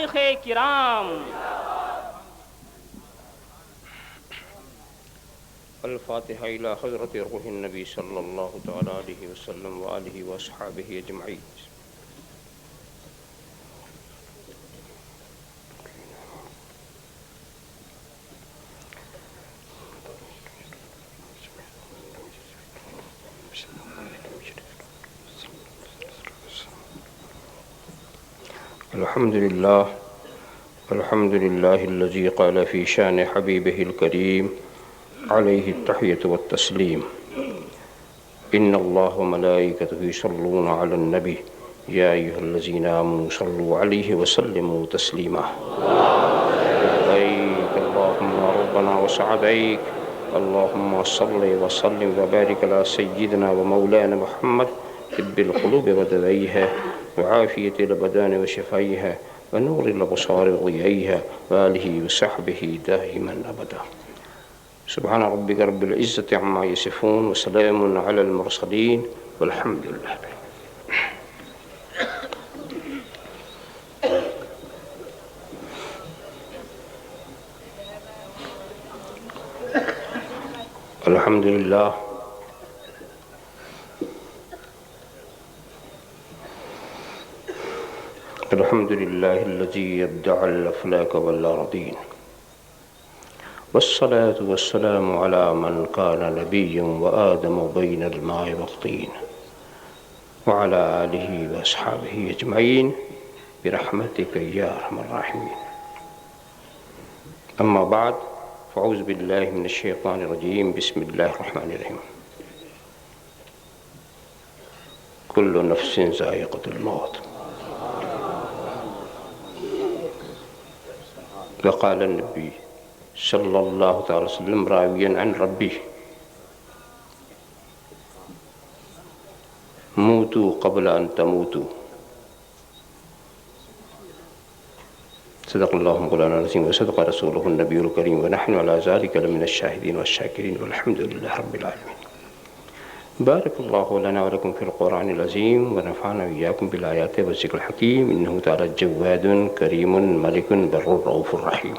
مشائخ کرام۔ الفاتحة إلى حضرة روح النبي صلى الله تعالى عليه وسلم وآله وأصحابه أجمعين۔ الحمد لله الذي قال في شان حبيبه الكريم عليه التحية والتسليم: إن الله وملائكته يصلون على النبي يا أيها الذين آمنوا صلوا عليه وسلموا تسليما۔ لبيك اللهم ربنا وسعديك، اللهم صل وسلم وبارك على سيدنا ومولانا محمد طب القلوب ودوائها وعافية الأبدان وشفائها ونور الأبصار وضيائها وآله وصحبه دائما أبدا۔ سبحان ربك رب العزة عما يصفون وسلام على المرسلين والحمد لله۔ الحمد لله الحمد لله الذي يبدع الأفلاك والأرضين، والصلاة والسلام على من كان نبيا وآدم بين الماء والطين، وعلى آله وأصحابه أجمعين برحمتك يا أرحم الراحمين۔ أما بعد، فأعوذ بالله من الشيطان الرجيم، بسم الله الرحمن الرحيم۔ كل نفس ذائقة الموت، وقال النبي صلى الله تعالى وسلم راويا عن ربه: موتوا قبل أن تموتوا۔ صدق الله مولانا العظيم وصدق رسوله النبي الكريم، ونحن على ذلك لمن الشاهدين والشاكرين، والحمد لله رب العالمين۔ بارك الله لنا ولكم في القرآن العظيم، ونفعنا وإياكم بالآيات والذكر الحكيم، إنه تعالى جواد كريم ملك بر رؤوف رحيم۔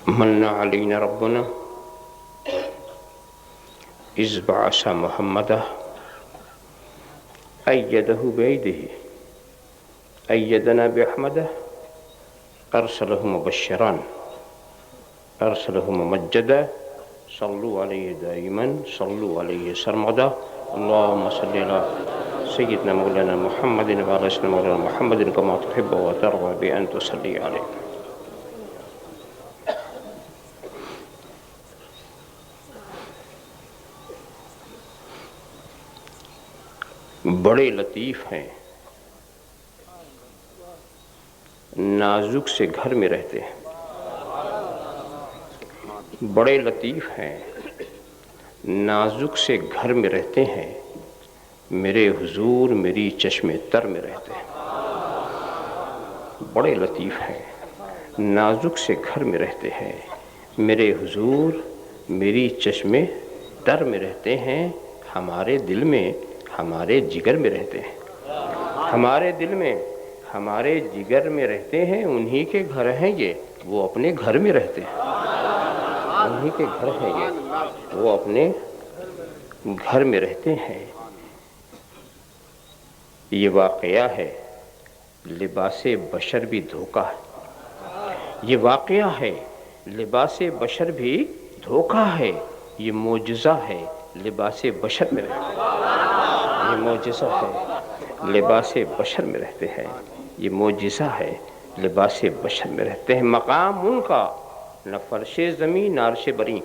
من علينا ربنا إذ بعث محمدا أيده بيده، أيدنا بأحمده، أرسله مبشرا أرسله ممجدا، صلوا عليه دائما صلوا عليه سرمدا، اللهم صل على سيدنا مولانا محمد وعلى سيدنا مولانا محمد كما تحب وترضى بأن تصلي عليه۔ بڑے لطیف ہیں، نازک سے گھر میں رہتے ہیں۔ بڑے لطیف ہیں، نازک سے گھر میں رہتے ہیں، میرے حضور میری چشم تر میں رہتے ہیں۔ بڑے لطیف ہیں، نازک سے گھر میں رہتے ہیں، میرے حضور میری چشم تر میں رہتے ہیں، ہمارے دل میں ہمارے جگر میں رہتے ہیں، ہمارے دل میں ہمارے جگر میں رہتے ہیں، انہی کے گھر ہیں یہ، وہ اپنے گھر میں رہتے ہیں، انہی کے گھر ہیں یہ، وہ اپنے گھر میں رہتے ہیں۔ یہ واقعہ ہے، لباس بشر بھی دھوکہ ہے، یہ واقعہ ہے، لباس بشر بھی دھوکہ ہے، یہ معجزہ ہے، لباس بشر میں رہتے ہیں، یہ معجزہ ہے، لباس بشر میں رہتے ہیں، یہ معجزہ ہے، لباس بشر میں رہتے ہیں۔ مقام ان کا نہ فرش زمین نہ عرش بری،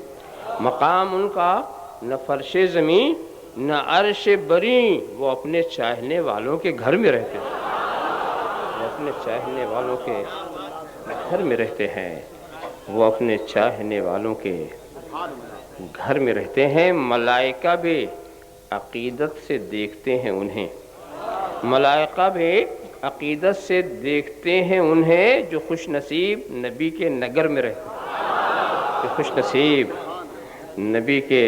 مقام ان کا نہ فرش زمین نہ عرش بری، وہ اپنے چاہنے والوں کے گھر میں رہتے ہیں، وہ اپنے چاہنے والوں کے گھر میں رہتے ہیں، وہ اپنے چاہنے والوں کے گھر میں رہتے ہیں۔ ملائکہ بھی عقیدت سے دیکھتے ہیں انہیں، ملائکہ بھی عقیدت سے دیکھتے ہیں انہیں جو خوش نصیب نبی کے نگر میں رہتے ہیں، جو خوش نصیب نبی کے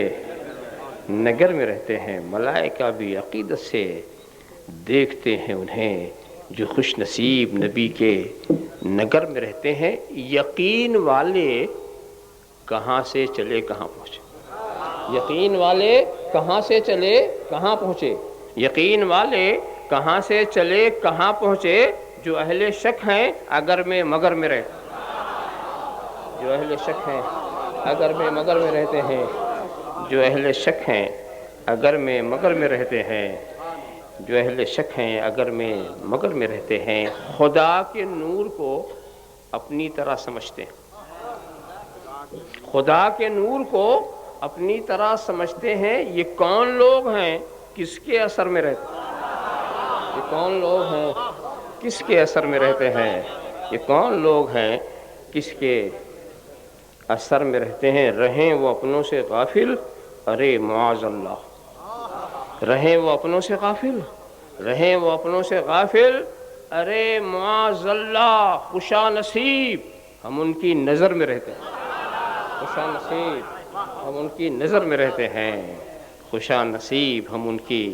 نگر میں رہتے ہیں۔ ملائکہ بھی عقیدت سے دیکھتے ہیں انہیں جو خوش نصیب نبی کے نگر میں رہتے ہیں۔ یقین والے کہاں سے چلے کہاں پہنچے، یقین والے کہاں سے چلے کہاں پہنچے، یقین والے کہاں سے چلے کہاں پہنچے، جو اہل شک ہیں اگر میں مگر میں رہتے، جو اہل شک ہیں اگر میں مگر میں رہتے ہیں، جو اہل شک ہیں اگر میں مگر میں رہتے ہیں، جو اہل شک ہیں اگر میں مگر میں رہتے ہیں، خدا کے نور کو اپنی طرح سمجھتے ہیں، خدا کے نور کو اپنی طرح سمجھتے ہیں۔ یہ کون لوگ ہیں کس کے اثر میں رہتے ہیں، یہ کون لوگ ہیں کس کے اثر میں رہتے ہیں، یہ کون لوگ ہیں کس کے اثر میں رہتے ہیں۔ رہیں وہ اپنوں سے غافل، ارے معاذ اللہ، رہیں وہ اپنوں سے غافل، رہیں وہ اپنوں سے غافل، ارے معاذ اللہ، خوشا نصیب ہم ان کی نظر میں رہتے ہیں، خوشا نصیب ہم ان کی نظر میں رہتے ہیں، خوشا نصیب ہم ان کی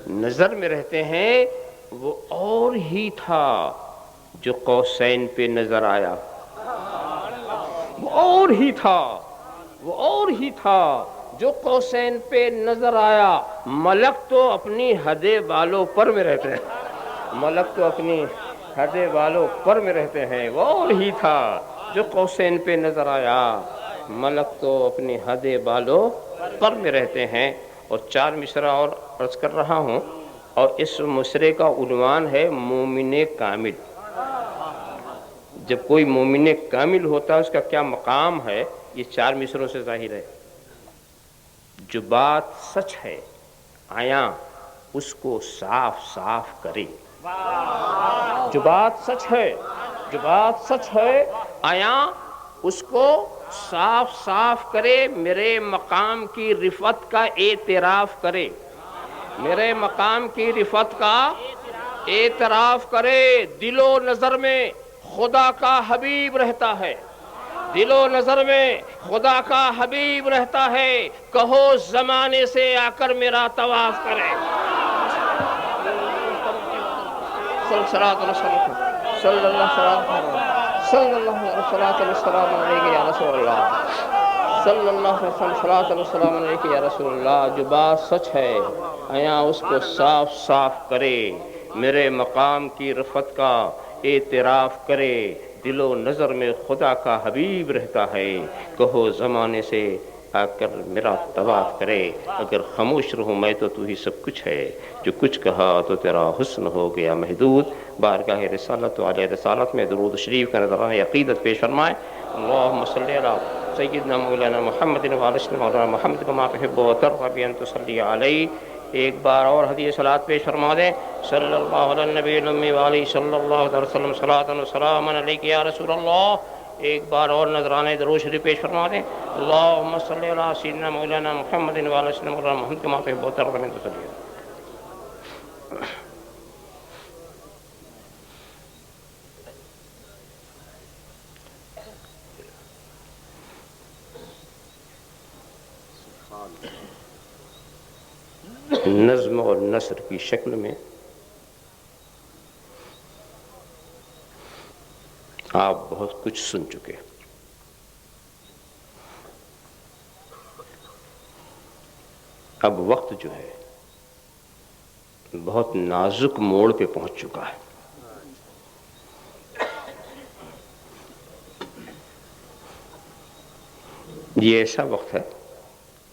نظر میں رہتے ہیں۔ وہ اور ہی تھا جو قوسین پہ نظر آیا، وہ اور ہی تھا، وہ اور ہی تھا جو قوسین پہ نظر آیا۔ ملک تو اپنی حد بالوں پر میں رہتے ہیں، ملک تو اپنی حد بالوں پر میں رہتے ہیں، وہ اور ہی تھا جو قوسین پہ نظر آیا، ملک تو اپنی حد بالوں پر میں رہتے ہیں۔ اور 4 مصرع اور عرض کر رہا ہوں، اور اس مصرعے کا عنوان ہے مومن کامل۔ جب کوئی مومن کامل ہوتا ہے اس کا کیا مقام ہے، یہ 4 مصرعوں سے ظاہر ہے۔ جو بات سچ ہے آیا اس کو صاف صاف کرے، جو بات سچ ہے، جو بات سچ ہے آیا اس کو صاف صاف کرے، میرے مقام کی رفعت کا اعتراف کرے، میرے مقام کی رفعت کا اعتراف کرے۔ دل و نظر میں خدا کا حبیب رہتا ہے، دل و نظر میں خدا کا حبیب رہتا ہے، کہو زمانے سے آ کر میرا طواف کرے۔ صلی اللہ علیہ یا رسول اللہ، صلی اللہ علیہ وسلم یا رسول اللہ۔ جو بات سچ ہے آیا اس کو صاف صاف کرے، میرے مقام کی رفعت کا اعتراف کرے، دل و نظر میں خدا کا حبیب رہتا ہے، کہو زمانے سے آ کر میرا طواف کرے۔ اگر خاموش رہوں میں تو ہی سب کچھ ہے، جو کچھ کہا تو تیرا حسن ہو گیا محدود۔ بارگاہ رسالت و علیہ رسالت میں درود شریف کا نذرانہ عقیدت پیش فرمائیں۔ اللہم صلی علی سیدنا مولانا محمد وعلی مولانا محمد کما تحب و ترضى بأن تصلی علیہ۔ ایک بار اور حدیث صلاۃ پیش فرما دیں۔ صلی اللہ علی النبی الامی وعلی صلی اللہ علیہ وسلم صلاۃ و سلام علیک یا رسول اللہ۔ ایک بار اور نذرانہ درود شریف پیش فرما دیں۔ اللہم صلی علی سیدنا مولانا محمد وعلی مولانا محمد کما تحب و ترضى بأن تصلی علیہ۔ نظم اور نثر کی شکل میں آپ بہت کچھ سن چکے، اب وقت جو ہے بہت نازک موڑ پہ پہنچ چکا ہے۔ یہ ایسا وقت ہے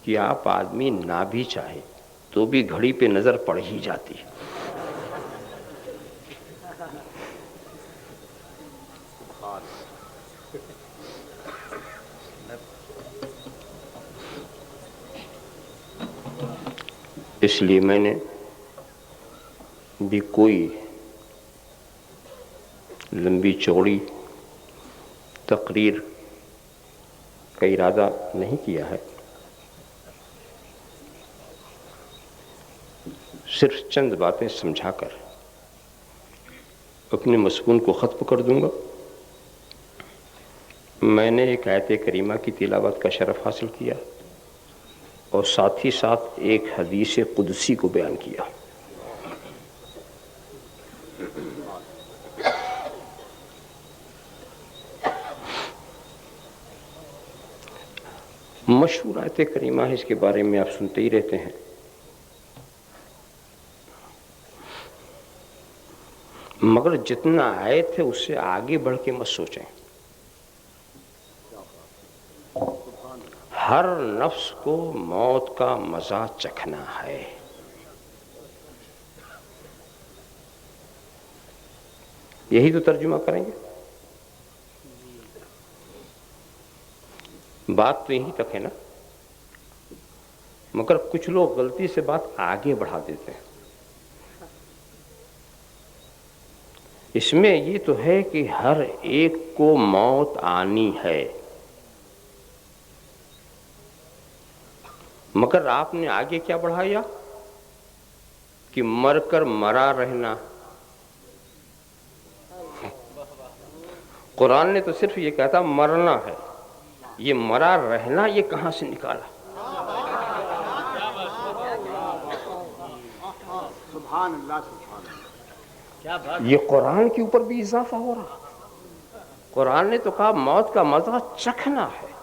کہ آپ آدمی نہ بھی چاہے تو بھی گھڑی پہ نظر پڑ ہی جاتی ہے۔ اس لیے میں نے بھی کوئی لمبی چوڑی تقریر کا ارادہ نہیں کیا ہے، صرف چند باتیں سمجھا کر اپنے مضمون کو ختم کر دوں گا. میں نے ایک آیت کریمہ کی تلاوت کا شرف حاصل کیا اور ساتھ ہی ساتھ ایک حدیث قدسی کو بیان کیا. مشہور آیت کریمہ ہے، اس کے بارے میں آپ سنتے ہی رہتے ہیں. مگر جتنا آیت ہے اس سے آگے بڑھ کے مت سوچیں. ہر نفس کو موت کا مزہ چکھنا ہے. یہی تو ترجمہ کریں گے. بات تو یہیں تک ہے نا، مگر کچھ لوگ غلطی سے بات آگے بڑھا دیتے ہیں. اس میں یہ تو ہے کہ ہر ایک کو موت آنی ہے، مگر آپ نے آگے کیا بڑھایا کہ مر کر مرا رہنا. قرآن نے تو صرف یہ کہتا مرنا ہے، یہ مرا رہنا یہ کہاں سے نکالا؟ سبحان اللہ سبحان اللہ. یہ قرآن کے اوپر بھی اضافہ ہو رہا. قرآن نے تو کہا موت کا مزہ چکھنا ہے،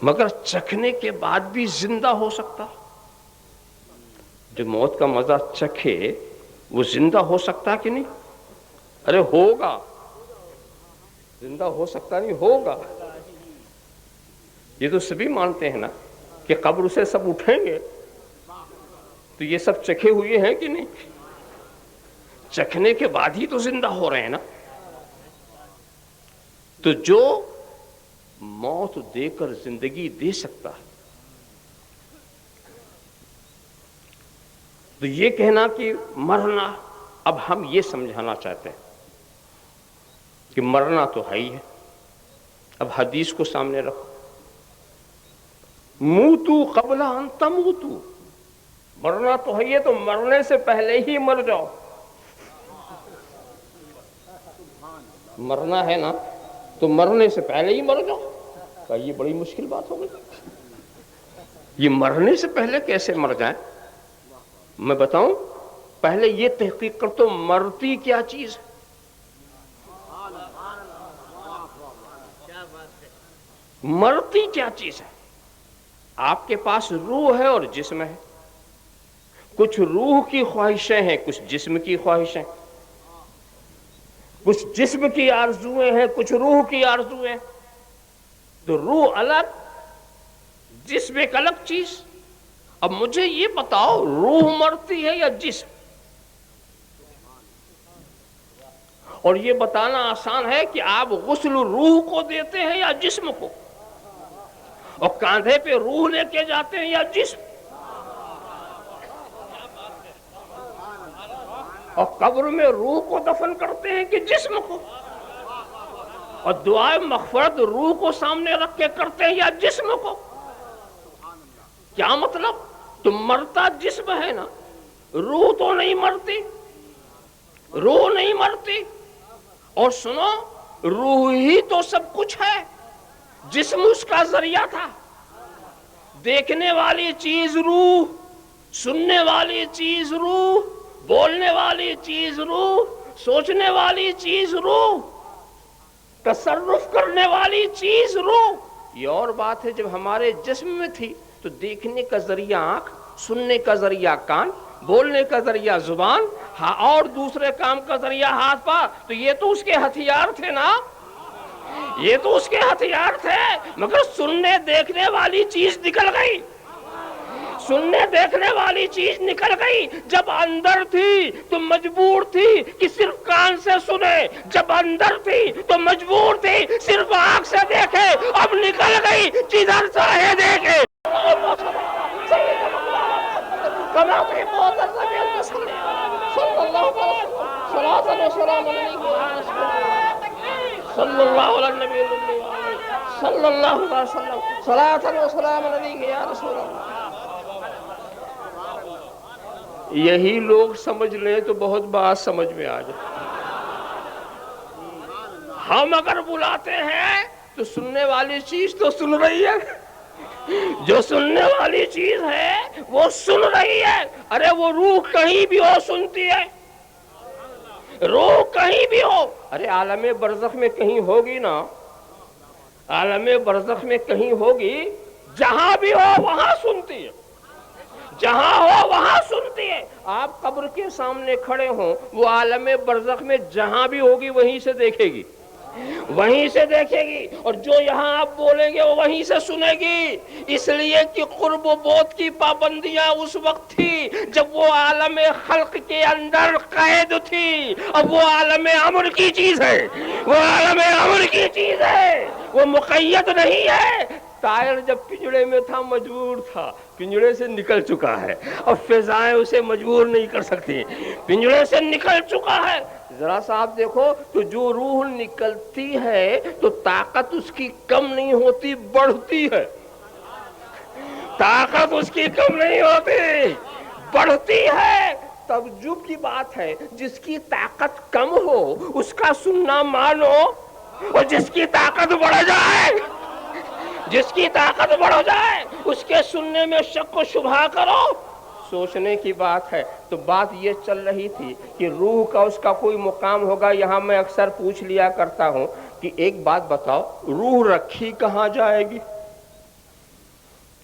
مگر چکھنے کے بعد بھی زندہ ہو سکتا. جو موت کا مزہ چکھے وہ زندہ ہو سکتا کہ نہیں؟ ارے ہوگا، زندہ ہو سکتا نہیں، ہوگا. یہ تو سبھی مانتے ہیں نا کہ قبر سے سب اٹھیں گے، تو یہ سب چکھے ہوئے ہیں کہ نہیں؟ چکھنے کے بعد ہی تو زندہ ہو رہے ہیں نا. تو جو موت دے کر زندگی دے سکتا ہے، تو یہ کہنا کہ مرنا، اب ہم یہ سمجھانا چاہتے ہیں کہ مرنا تو ہے ہی ہے. اب حدیث کو سامنے رکھو، موتو قبل ان تموتو، مرنا تو ہے یہ، تو مرنے سے پہلے ہی مر جاؤ. مرنا ہے نا تو مرنے سے پہلے ہی مر جاؤ. کہ یہ بڑی مشکل بات ہو گئی. یہ مرنے سے پہلے کیسے مر جائیں؟ میں بتاؤں، پہلے یہ تحقیق کر تو مرتی کیا چیز ہے. مرتی کیا چیز ہے؟ آپ کے پاس روح ہے اور جسم ہے. کچھ روح کی خواہشیں ہیں، کچھ جسم کی خواہشیں، کچھ جسم کی آرزویں ہیں، کچھ روح کی آرزویں. تو روح الگ، جسم ایک الگ چیز. اب مجھے یہ بتاؤ، روح مرتی ہے یا جسم؟ اور یہ بتانا آسان ہے کہ آپ غسل روح کو دیتے ہیں یا جسم کو، اور کاندھے پہ روح لے کے جاتے ہیں یا جسم، اور قبر میں روح کو دفن کرتے ہیں کہ جسم کو، اور دعائے مغفرت روح کو سامنے رکھ کے کرتے ہیں یا جسم کو. کیا مطلب؟ تو مرتا جسم ہے نا، روح تو نہیں مرتی، روح نہیں مرتی. اور سنو، روح ہی تو سب کچھ ہے، جسم اس کا ذریعہ تھا. دیکھنے والی چیز روح، سننے والی چیز روح، بولنے والی چیز روح، سوچنے والی چیز روح، تصرف کرنے والی چیز روح. یہ اور بات ہے جب ہمارے جسم میں تھی تو دیکھنے کا ذریعہ آنکھ، سننے کا ذریعہ کان، بولنے کا ذریعہ زبان، اور دوسرے کام کا ذریعہ ہاتھ پا. تو یہ تو اس کے ہتھیار تھے نا، یہ تو اس کے ہتھیار تھے. مگر سننے دیکھنے والی چیز نکل گئی، سننے دیکھنے والی چیز نکل گئی. جب اندر تھی تو مجبور تھی کہ صرف کان سے سنے، جب اندر تھی تو مجبور تھی صرف آنکھ سے دیکھے. اب نکل گئی، جدھر چاہے دیکھے. صلی اللہ علیہ نبی صلی اللہ علیہ وسلم، صلاۃ و سلام علیک یا رسول اللہ. یہی لوگ سمجھ لیں تو بہت بات سمجھ میں آ جائے. ہم اگر بلاتے ہیں تو سننے والی چیز تو سن رہی ہے, جو سننے والی چیز ہے وہ سن رہی ہے. ارے وہ روح کہیں بھی ہو سنتی ہے, روح کہیں بھی ہو. ارے عالم برزخ میں کہیں ہوگی نا, عالم برزخ میں کہیں ہوگی, جہاں بھی ہو وہاں سنتی ہے, جہاں ہو وہاں سنتی ہے. آپ قبر کے سامنے کھڑے ہوں, وہ عالم برزخ میں جہاں بھی ہوگی وہیں سے دیکھے گی, وہیں سے دیکھے گی, اور جو یہاں آپ بولیں گے وہ وہیں سے سنے گی. اس لیے کہ قرب و بعد کی پابندیاں اس وقت تھی جب وہ عالم خلق کے اندر قید تھی. اب وہ عالم امر کی چیز ہے, وہ عالم امر کی چیز ہے, وہ مقید نہیں ہے. طائر جب پنجڑے میں تھا مجبور تھا, پنجڑے سے نکل چکا ہے, اور فضائیں اسے مجبور نہیں کر سکتی, پنجڑے سے نکل چکا ہے. ذرا سا آپ دیکھو تو جو روح نکلتی ہے تو طاقت اس کی کم نہیں ہوتی, بڑھتی ہے. طاقت اس کی کم نہیں ہوتی, بڑھتی ہے. تعجب کی بات ہے, جس کی طاقت کم ہو اس کا سننا مانو, اور جس کی طاقت بڑھ جائے, جس کی طاقت بڑھ جائے اس کے سننے میں شک و شبہ کرو. سوچنے کی بات ہے. تو بات یہ چل رہی تھی کہ روح کا اس کا کوئی مقام ہوگا. یہاں میں اکثر پوچھ لیا کرتا ہوں کہ ایک بات بتاؤ, روح رکھی کہاں جائے گی؟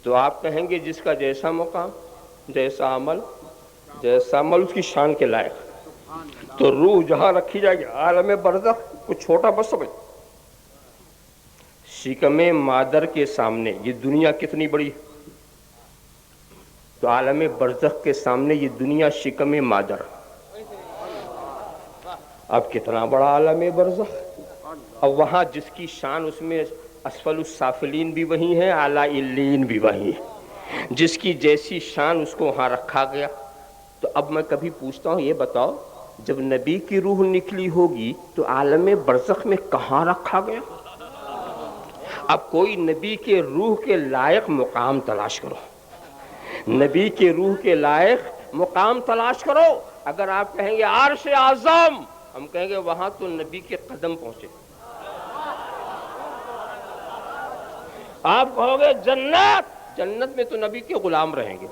تو آپ کہیں گے جس کا جیسا مقام, جیسا عمل اس کی شان کے لائق. تو روح جہاں رکھی جائے گی, عالم برزخ کچھ چھوٹا بس سمجھ. شکم مادر کے سامنے یہ دنیا کتنی بڑی, تو عالم برزخ کے سامنے یہ دنیا شکم مادر. اب کتنا بڑا عالم برزخ. اب وہاں جس کی شان, اس میں اسفل السافلین بھی وہی ہیں, اعلی الین بھی وہی ہیں, جس کی جیسی شان اس کو وہاں رکھا گیا. تو اب میں کبھی پوچھتا ہوں, یہ بتاؤ جب نبی کی روح نکلی ہوگی تو عالم برزخ میں کہاں رکھا گیا؟ اب کوئی نبی کے روح کے لائق مقام تلاش کرو, نبی کے روح کے لائق مقام تلاش کرو. اگر آپ کہیں گے عرش اعظم, ہم کہیں گے وہاں تو نبی کے قدم پہنچے. آپ کہو گے جنت, جنت میں تو نبی کے غلام رہیں گے.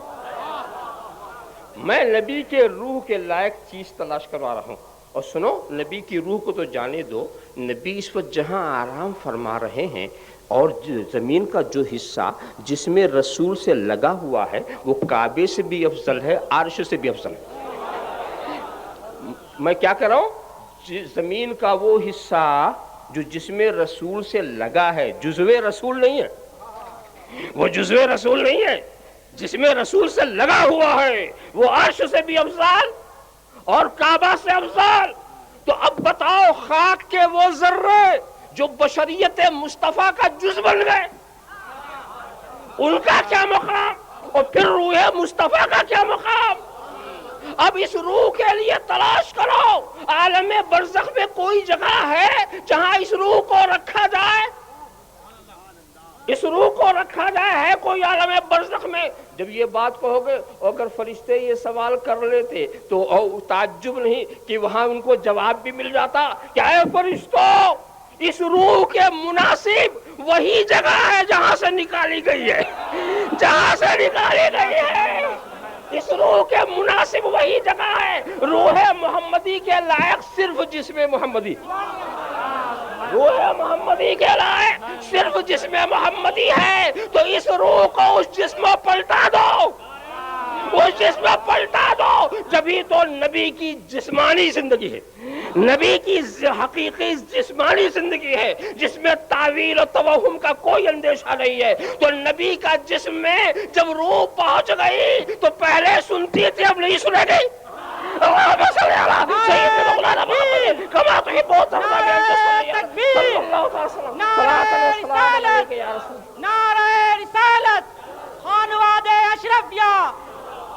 میں نبی کے روح کے لائق چیز تلاش کروا رہا ہوں. اور سنو, نبی کی روح کو تو جانے دو, نبی اس وقت جہاں آرام فرما رہے ہیں, اور زمین کا جو حصہ جس میں رسول سے لگا ہوا ہے وہ کعبے سے بھی افضل ہے, عرش سے بھی افضل ہے. میں کیا کر رہا ہوں, زمین کا وہ حصہ جو جس میں رسول سے لگا ہے, جزو رسول نہیں ہے, وہ جزو رسول نہیں ہے, جس میں رسول سے لگا ہوا ہے وہ عرش سے بھی افضل اور کعبہ سے افضل. تو اب بتاؤ, خاک کے وہ ذرے جو بشریت مصطفیٰ کا جز بن گئے, ان کا کیا مقام, اور پھر روح مصطفیٰ کا کیا مقام. اب اس روح کے لیے تلاش کرو, عالم برزخ میں کوئی جگہ ہے جہاں اس روح کو رکھا جائے, اس روح کو رکھا جائے, ہے کوئی عالم برزخ میں؟ جب یہ بات کہو گے, اگر فرشتے یہ سوال کر لیتے تو تعجب نہیں کہ وہاں ان کو جواب بھی مل جاتا کہ اے فرشتوں, اس روح کے مناسب وہی جگہ ہے جہاں سے نکالی گئی ہے, جہاں سے نکالی گئی ہے. اس روح کے مناسب وہی جگہ ہے. روح محمدی کے لائق صرف جسم محمدی, روح محمدی کے لائق صرف جسم محمدی ہے. تو اس روح کو اس جسم میں پلٹا دو, اس جسم میں پلٹا دو. جبھی تو نبی کی جسمانی زندگی ہے, نبی کی حقیقی جسمانی زندگی ہے جس میں تعویل و توہم کا کوئی اندیشہ نہیں ہے. تو نبی کا جسم میں جب روح پہنچ گئی تو پہلے سنتی تھی, اب نہیں سنے گی. نعرہ رسالت, خانواد اشرفیہ,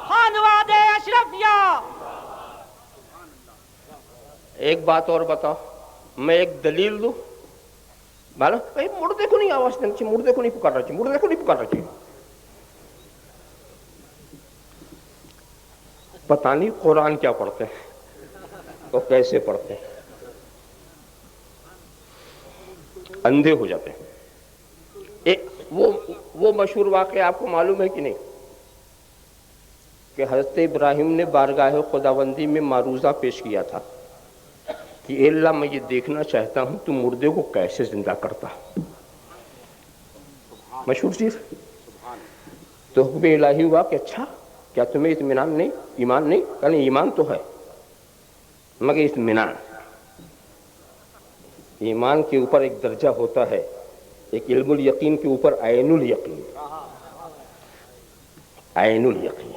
خانواد اشرفیہ. ایک بات اور بتاؤ, میں ایک دلیل دوں. مردے کو نہیں آواز دینا چاہیے, مردے کو نہیں پکارنا چاہیے, مردے کو نہیں پکارنا چاہیے. پتہ نہیں قرآن کیا پڑھتے ہیں اور کیسے پڑھتے ہیں، اندھے ہو جاتے ہیں۔ وہ مشہور واقعہ آپ کو معلوم ہے کہ نہیں کہ حضرت ابراہیم نے بارگاہ خداوندی میں معروضہ پیش کیا تھا کہ اے اللہ میں یہ دیکھنا چاہتا ہوں تو مردے کو کیسے زندہ کرتا، مشہور چیز۔ تو حکم الہی ہوا کہ اچھا کیا تمہیں اطمینان نہیں، ایمان نہیں؟ کہنے ایمان تو ہے مگر اطمینان، ایمان کے اوپر ایک درجہ ہوتا ہے، ایک علم الیقین کے اوپر عین الیقین، عین الیقین،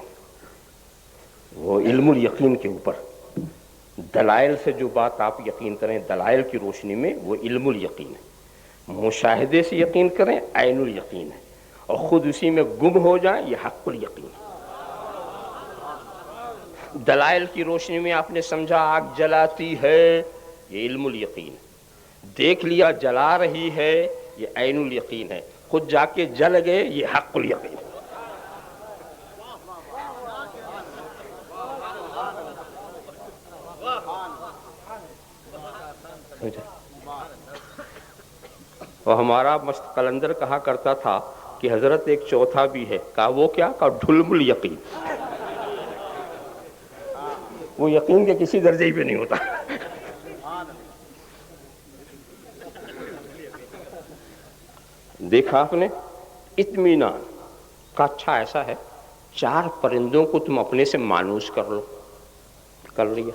وہ علم الیقین کے اوپر دلائل سے جو بات آپ یقین کریں دلائل کی روشنی میں وہ علم الیقین ہے، مشاہدے سے یقین کریں عین الیقین ہے، اور خود اسی میں گم ہو جائیں یہ حق الیقین ہے۔ دلائل کی روشنی میں آپ نے سمجھا آگ جلاتی ہے یہ علم الیقین، دیکھ لیا جلا رہی ہے یہ عین الیقین ہے، خود جا کے جل گئے یہ حق الیقین ہے۔ اور ہمارا مست قلندر کہا کرتا تھا کہ حضرت ایک چوتھا بھی ہے، کہا وہ کیا؟ کہا ڈھلم الیقین، وہ یقین کے کسی درجے پہ نہیں ہوتا۔ دیکھا آپ نے اطمینان کا اچھا ایسا ہے، 4 پرندوں کو تم اپنے سے مانوس کر لو، کر لیا،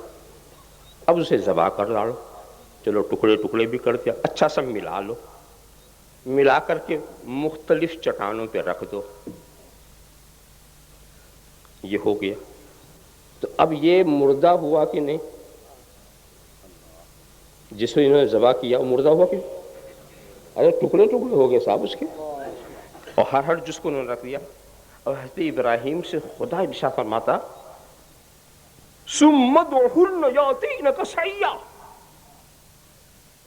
اب اسے ذبح کر ڈالو، چلو ٹکڑے ٹکڑے بھی کر دیا، اچھا سب ملا لو، ملا کر کے مختلف چٹانوں پہ رکھ دو، یہ ہو گیا۔ تو اب یہ مردہ ہوا کہ نہیں؟ جس کو انہوں نے ذبح کیا وہ مردہ ہوا کہ نہیں؟ ارے ٹکڑے ٹکڑے ہو گئے صاحب اس کے، اور ہر جس کو انہوں نے رکھ دیا۔ اور حضرت ابراہیم سے خدا ارشاد فرماتا ثم ادعهن یاتینک سعیا،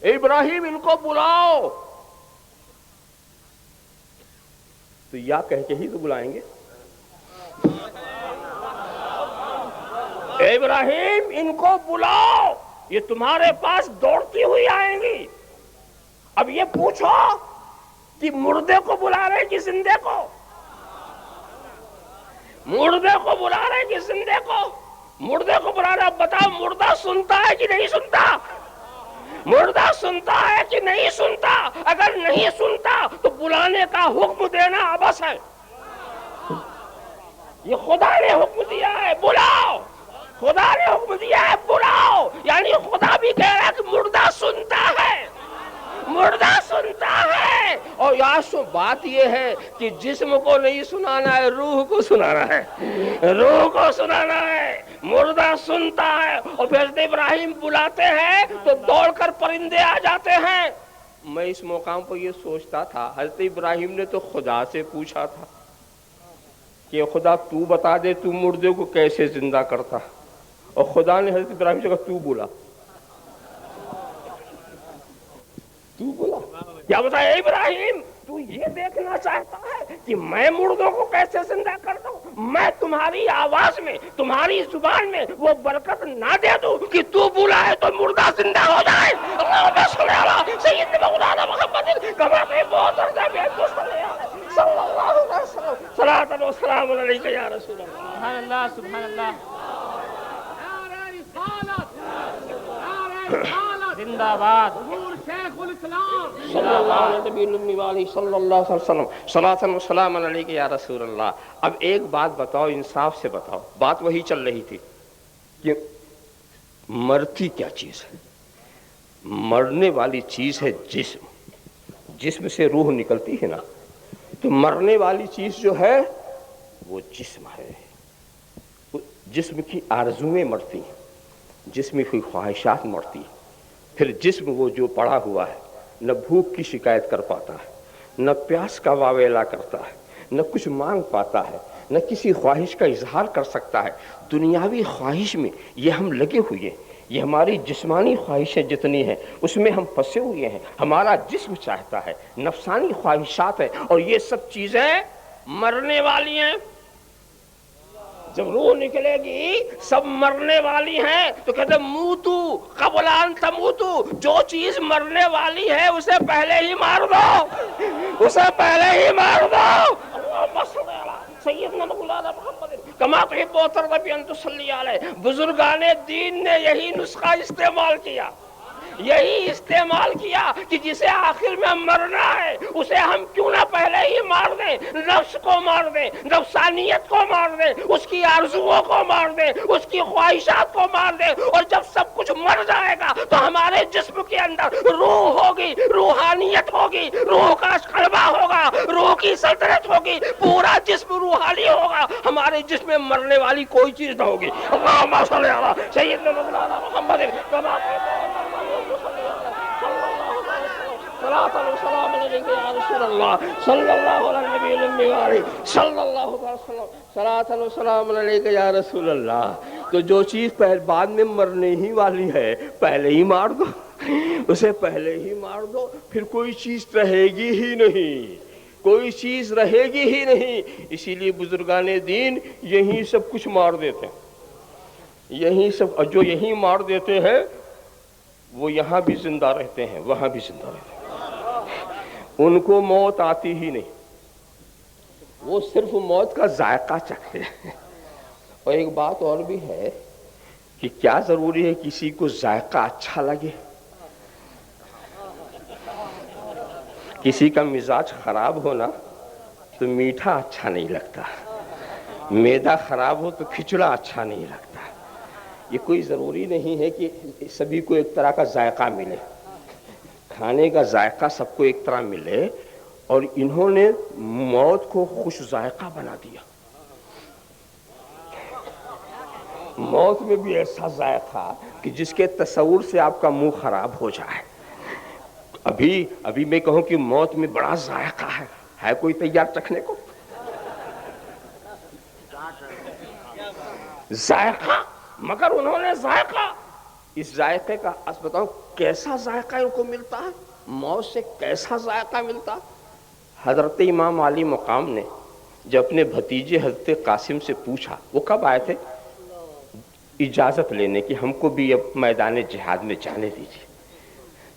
ابراہیم ان کو بلاؤ، تو یا کہہ کے ہی تو بلائیں گے، اے ابراہیم ان کو بلاؤ یہ تمہارے پاس دوڑتی ہوئی آئیں گی۔ اب یہ پوچھو کہ مردے کو بلا رہے کہ زندے کو؟ مردے کو بلا رہے کہ زندے کو؟ مردے کو بلا رہے، اب بتاؤ مردہ سنتا ہے کہ نہیں سنتا؟ مردہ سنتا ہے کہ نہیں سنتا؟ اگر نہیں سنتا تو بلانے کا حکم دینا عبث ہے، یہ خدا نے حکم دیا ہے بلاؤ، خدا نے حکم دیا ہے بلاؤ، یعنی خدا بھی کہہ رہا ہے کہ مردہ سنتا ہے، مردہ سنتا ہے۔ اور یاسو بات یہ ہے کہ جسم کو نہیں سنانا ہے، روح کو سنانا ہے، روح کو سنانا ہے، مردہ سنتا ہے۔ اور پھر حضرت ابراہیم بلاتے ہیں تو دوڑ کر پرندے آ جاتے ہیں۔ میں اس مقام پر یہ سوچتا تھا حضرت ابراہیم نے تو خدا سے پوچھا تھا کہ خدا تو بتا دے تو مردے کو کیسے زندہ کرتا، اور خدا نے حضرت ابراہیم سے کہا تو بولا، تو بولا، کیا بتایا ابراہیم تو یہ دیکھنا چاہتا ہے کہ میں مردوں کو کیسے زندہ کر دوں؟ میں تمہاری آواز میں تمہاری زبان میں وہ برکت نہ دے دوں کہ تو بولا ہے تو مردہ زندہ ہو جائے؟ اللہم صلی علی سیدنا مولانا محمد کما تحب وترضى صلی اللہ علیہ وسلم صلاۃ و سلام علیک یا رسول اللہ۔ سبحان اللہ سبحان اللہ، زندہ باد شیخ الاسلام صلی اللہ علیہ صلی اللہ علیہ وسلم صلاۃ و سلام علیک یا رسول اللہ۔ اب ایک بات بتاؤ، انصاف سے بتاؤ، بات وہی چل رہی تھی کہ مرتی کیا چیز ہے؟ مرنے والی چیز ہے جسم، جسم سے روح نکلتی ہے نا، تو مرنے والی چیز جو ہے وہ جسم ہے، جسم کی آرزویں مرتی ہیں، جسم کی خواہشات مرتی ہیں، پھر جسم وہ جو پڑا ہوا ہے نہ بھوک کی شکایت کر پاتا ہے، نہ پیاس کا واویلا کرتا ہے، نہ کچھ مانگ پاتا ہے، نہ کسی خواہش کا اظہار کر سکتا ہے۔ دنیاوی خواہش میں یہ ہم لگے ہوئے ہیں، یہ ہماری جسمانی خواہشیں جتنی ہیں اس میں ہم پھنسے ہوئے ہیں، ہمارا جسم چاہتا ہے، نفسانی خواہشات ہیں، اور یہ سب چیزیں مرنے والی ہیں، جب روح نکلے گی سب مرنے والی ہیں تو کہتے موتو قبل ان تموتو، جو چیز مرنے والی ہے اسے پہلے ہی مار دو، اسے پہلے ہی مار دو۔ اللہم صل علی سیدنا مولانا محمد کما تحب و ترضی ان تصلی علیہ۔ بزرگان دین نے یہی نسخہ استعمال کیا، یہی استعمال کیا کہ جسے آخر میں مرنا ہے اسے ہم کیوں نہ پہلے ہی مار دیں، نفس کو مار دیں، نفسانیت کو مار دیں، اس کی آرزوؤں کو مار دیں، اس کی خواہشات کو مار دیں، اور جب سب کچھ مر جائے گا تو ہمارے جسم کے اندر روح ہوگی، روحانیت ہوگی، روح کا قلبہ ہوگا، روح کی سلطنت ہوگی، پورا جسم روحانی ہوگا، ہمارے جسم میں مرنے والی کوئی چیز نہ ہوگی۔ اللہم صلی علی سیدنا مولانا محمد کما صلاۃ و سلام علیک یا رسول اللہ صلی اللہ علی النبی الامی وآلہ صلی اللہ علیہ وسلم صلاۃ و سلام علیک یا رسول اللہ۔ تو جو چیز بعد میں مرنے ہی والی ہے پہلے ہی مار دو، اسے پہلے ہی مار دو، پھر کوئی چیز رہے گی ہی نہیں، کوئی چیز رہے گی ہی نہیں۔ اسی لیے بزرگان دین یہی سب کچھ مار دیتے ہیں، یہی سب جو یہی مار دیتے ہیں وہ یہاں بھی زندہ رہتے ہیں، وہاں بھی زندہ رہتے ہیں، ان کو موت آتی ہی نہیں، وہ صرف موت کا ذائقہ چکھتے ہیں۔ اور ایک بات اور بھی ہے کہ کیا ضروری ہے کسی کو ذائقہ اچھا لگے؟ کسی کا مزاج خراب ہونا تو میٹھا اچھا نہیں لگتا، معدہ خراب ہو تو کھچڑا اچھا نہیں لگتا۔ یہ کوئی ضروری نہیں ہے کہ سبھی کو ایک طرح کا ذائقہ ملے، کھانے کا ذائقہ سب کو ایک طرح ملے، اور انہوں نے موت کو خوش ذائقہ بنا دیا۔ موت میں بھی ایسا ذائقہ کہ جس کے تصور سے آپ کا منہ خراب ہو جائے۔ ابھی میں کہوں کہ موت میں بڑا ذائقہ ہے کوئی تیار چکھنے کو؟ ذائقہ، مگر انہوں نے ذائقہ، اس ذائقے کا بتاؤ کیسا ذائقہ ان کو ملتا ہے، موت سے کیسا ذائقہ ملتا ہے۔ حضرت امام علی مقام نے جب اپنے بھتیجے حضرت قاسم سے پوچھا، وہ کب آئے تھے؟ اجازت لینے کی، ہم کو بھی اب میدان جہاد میں جانے دیجیے۔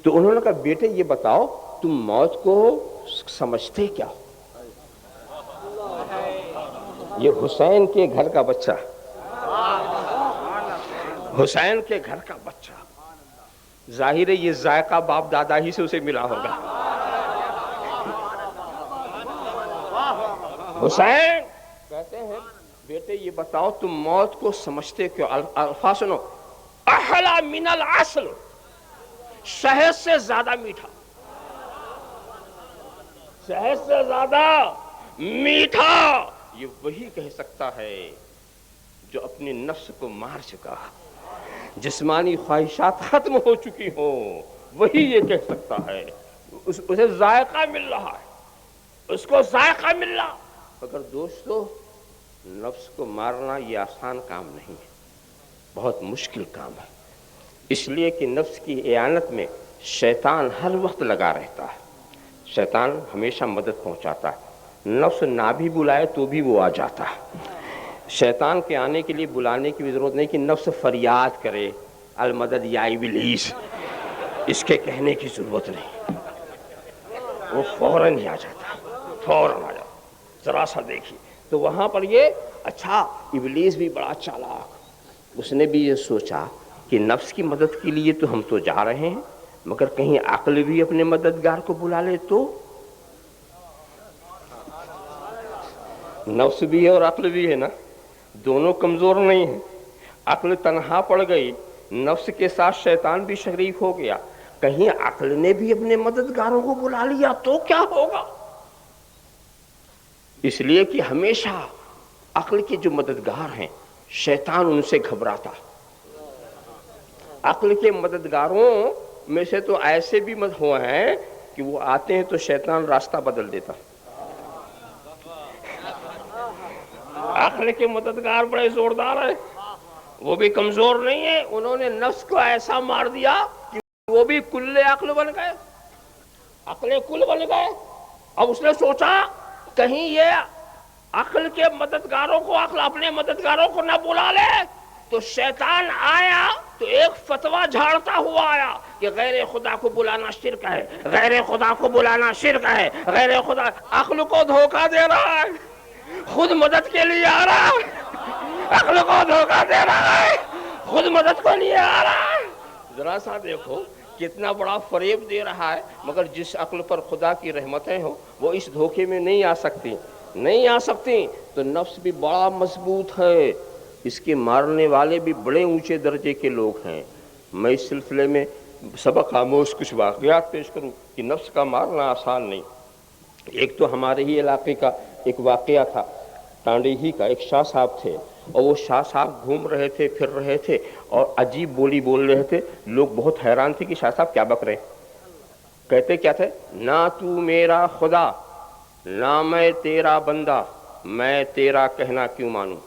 تو انہوں نے کہا بیٹے یہ بتاؤ تم موت کو سمجھتے کیا ہو؟ یہ حسین کے گھر کا بچہ، حسین کے گھر کا بچہ، ظاہر ہے یہ ذائقہ باپ دادا ہی سے اسے ملا ہوگا۔ حسین کہتے ہیں بیٹے یہ بتاؤ تم موت کو سمجھتے کیوں؟ الفاظ سنو، احلا من العسل، شہد سے زیادہ میٹھا، شہد سے زیادہ میٹھا، یہ وہی کہہ سکتا ہے جو اپنے نفس کو مار چکا، جسمانی خواہشات ختم ہو چکی ہوں، وہی یہ کہہ سکتا ہے۔ اسے ذائقہ مل رہا ہے، اس کو ذائقہ مل رہا۔ مگر دوستو نفس کو مارنا یہ آسان کام نہیں ہے، بہت مشکل کام ہے، اس لیے کہ نفس کی اعانت میں شیطان ہر وقت لگا رہتا ہے، شیطان ہمیشہ مدد پہنچاتا ہے، نفس نہ بھی بلائے تو بھی وہ آ جاتا ہے۔ شیطان کے آنے کے لیے بلانے کی بھی ضرورت نہیں کہ نفس فریاد کرے المدد یا ابلیس، اس کے کہنے کی ضرورت نہیں، وہ فوراً ہی آ جاتا ہے، فوراً آ جاتا ہے۔ ذرا سا دیکھیے تو وہاں پر یہ اچھا ابلیس بھی بڑا چالاک، اس نے بھی یہ سوچا کہ نفس کی مدد کے لیے تو ہم تو جا رہے ہیں، مگر کہیں عقل بھی اپنے مددگار کو بلا لے تو؟ نفس بھی ہے اور عقل بھی ہے نا، دونوں کمزور نہیں ہیں۔ عقل تنہا پڑ گئی، نفس کے ساتھ شیطان بھی شریک ہو گیا، کہیں عقل نے بھی اپنے مددگاروں کو بلا لیا تو کیا ہوگا؟ اس لیے کہ ہمیشہ عقل کے جو مددگار ہیں شیطان ان سے گھبراتا، عقل کے مددگاروں میں سے تو ایسے بھی ہوئے ہیں کہ وہ آتے ہیں تو شیطان راستہ بدل دیتا۔ عقل کے مددگار بڑے زوردار ہیں، وہ بھی کمزور نہیں ہیں، انہوں نے نفس کو ایسا مار دیا کہ وہ بھی کل عقل بن گئے، عقل کل بن گئے۔ اب اس نے سوچا کہیں یہ عقل کے مددگاروں کو عقل اپنے مددگاروں کو نہ بلا لے تو شیطان آیا تو ایک فتویٰ جھاڑتا ہوا آیا کہ غیر خدا کو بلانا شرک ہے، غیر خدا کو بلانا شرک ہے، غیر خدا. عقل کو دھوکہ دے رہا ہے، خود مدد کے لیے آ رہا ہے. عقل کو دھوکہ دے رہا ہے، خود مدد کو لیے آ رہا ہے. ذرا سا دیکھو کتنا بڑا فریب دے رہا ہے. مگر جس عقل پر خدا کی رحمتیں ہوں وہ اس دھوکے میں نہیں آ سکتی، نہیں آ سکتی. تو نفس بھی بڑا مضبوط ہے، اس کے مارنے والے بھی بڑے اونچے درجے کے لوگ ہیں. میں اس سلسلے میں سبق آموز کچھ واقعات پیش کروں کہ نفس کا مارنا آسان نہیں. ایک تو ہمارے ہی علاقے کا ایک واقعہ تھا، ٹانڈی ہی کا. ایک شاہ صاحب تھے اور وہ شاہ صاحب گھوم رہے تھے، پھر رہے تھے اور عجیب بولی بول رہے تھے. لوگ بہت حیران تھے کہ شاہ صاحب کیا بک رہے. کہتے کیا تھے؟ نہ تو میرا خدا نہ میں تیرا بندہ، میں تیرا کہنا کیوں مانوں.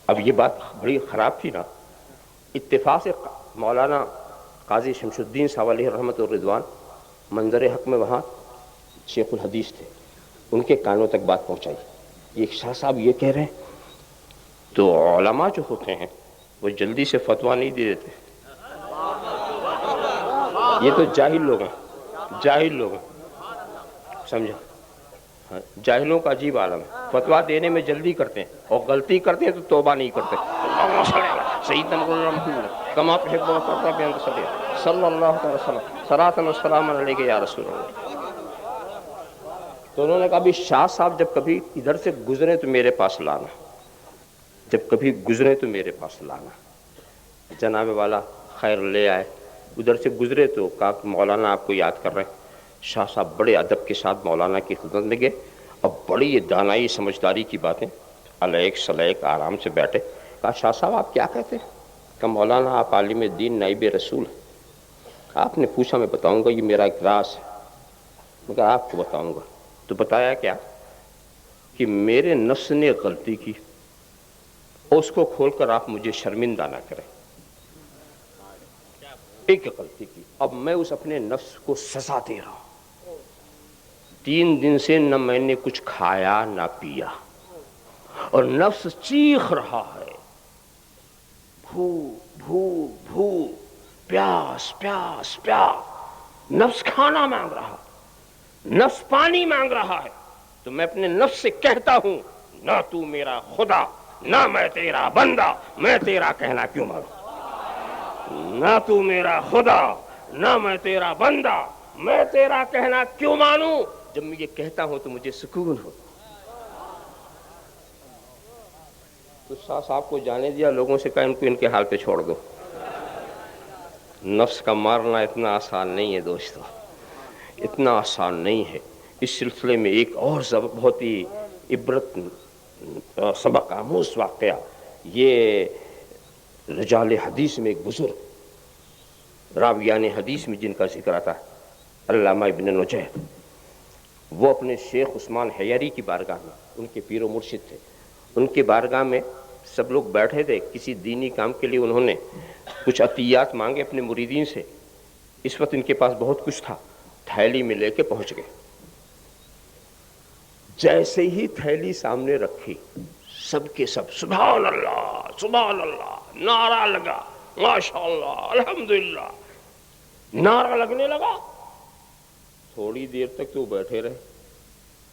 اب یہ بات بڑی خراب تھی نا. اتفاق سے مولانا قاضی شمس الدین صاحب علیہ رحمت الرضوان منظر حق میں وہاں شیخ الحدیث تھے، ان کے کانوں تک بات پہنچائی. ایک شاہ صاحب یہ کہہ رہے ہیں. تو علماء جو ہوتے ہیں وہ جلدی سے فتویٰ نہیں دے دیتے. یہ تو جاہل لوگ ہیں، جاہل لوگ ہیں، سمجھا. جاہلوں کا عجیب عالم ہے. فتویٰ دینے میں جلدی کرتے ہیں اور غلطی کرتے ہیں تو توبہ نہیں کرتے. کما صلی اللہ علیہ وسلم صلاۃ والسلام علیک یا رسول اللہ. تو انہوں نے کہا بھی شاہ صاحب جب کبھی ادھر سے گزرے تو میرے پاس لانا، جب کبھی گزرے تو میرے پاس لانا. جناب والا خیر لے آئے. ادھر سے گزرے تو کہا کہ مولانا آپ کو یاد کر رہے ہیں. شاہ صاحب بڑے ادب کے ساتھ مولانا کی خدمت میں گئے اور بڑی یہ دانائی سمجھداری کی باتیں علیک سلیک آرام سے بیٹھے. کہا شاہ صاحب آپ کیا کہتے ہیں؟ کہ مولانا آپ عالم دین نائب رسول ہیں. آپ نے پوچھا میں بتاؤں گا، یہ میرا ایک راز ہے، مگر آپ کو بتاؤں گا. تو بتایا کیا کہ میرے نفس نے غلطی کی، اس کو کھول کر آپ مجھے شرمندہ نہ کریں. ایک غلطی کی، اب میں اس اپنے نفس کو سزا دے رہا ہوں. 3 دن سے نہ میں نے کچھ کھایا نہ پیا اور نفس چیخ رہا ہے، بھوک بھوک بھوک، پیاس پیاس پیاس. نفس کھانا مانگ رہا، نفس پانی مانگ رہا ہے. تو میں اپنے نفس سے کہتا ہوں نہ تو میرا خدا نہ میں تیرا بندہ، میں تیرا کہنا کیوں مانوں. نہ تو میرا خدا نہ میں تیرا بندہ، میں تیرا کہنا کیوں مانوں. جب میں یہ کہتا ہوں تو مجھے سکون ہو. تو شاہ صاحب کو جانے دیا، لوگوں سے کہا ان کو ان کے حال پہ چھوڑ دو. نفس کا مارنا اتنا آسان نہیں ہے دوستو، اتنا آسان نہیں ہے. اس سلسلے میں ایک اور بہت ہی عبرت سبق آموز واقعہ، یہ رجال حدیث میں ایک بزرگ راویان حدیث میں جن کا ذکر آتا ہے علامہ ابن نجیح، وہ اپنے شیخ عثمان حیری کی بارگاہ میں، ان کے پیر و مرشد تھے، ان کے بارگاہ میں سب لوگ بیٹھے تھے. کسی دینی کام کے لیے انہوں نے کچھ عطیات مانگے اپنے مریدین سے. اس وقت ان کے پاس بہت کچھ تھا، تھیلی میں لے کے پہنچ گئے. جیسے ہی تھیلی سامنے رکھی سب کے سب سبحان اللہ نعرہ لگا، ماشاءاللہ الحمدللہ نعرہ لگنے لگا. تھوڑی دیر تک تو بیٹھے رہے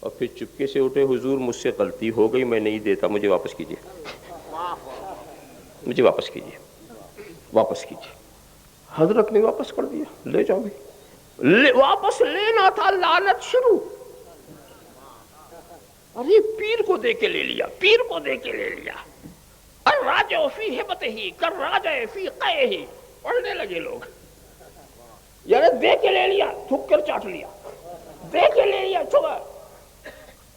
اور پھر چپکے سے اٹھے، حضور مجھ سے غلطی ہو گئی، میں نہیں دیتا، مجھے واپس کیجیے، مجھے واپس کیجیے، واپس کیجیے. حضرت نے واپس کر دیا، لے جاؤ بھی. واپس لینا تھا، لعنت شروع. ارے پیر کو دے کے لے لیا، پیر کو دے کے لے لیا. الراجع فی ہبتہ کالراجع فی قیہ. پڑھنے لگے لوگ، یعنی دے کے لے لیا، تھک کر چاٹ لیا، دے کے لے لیا، چھوڑا.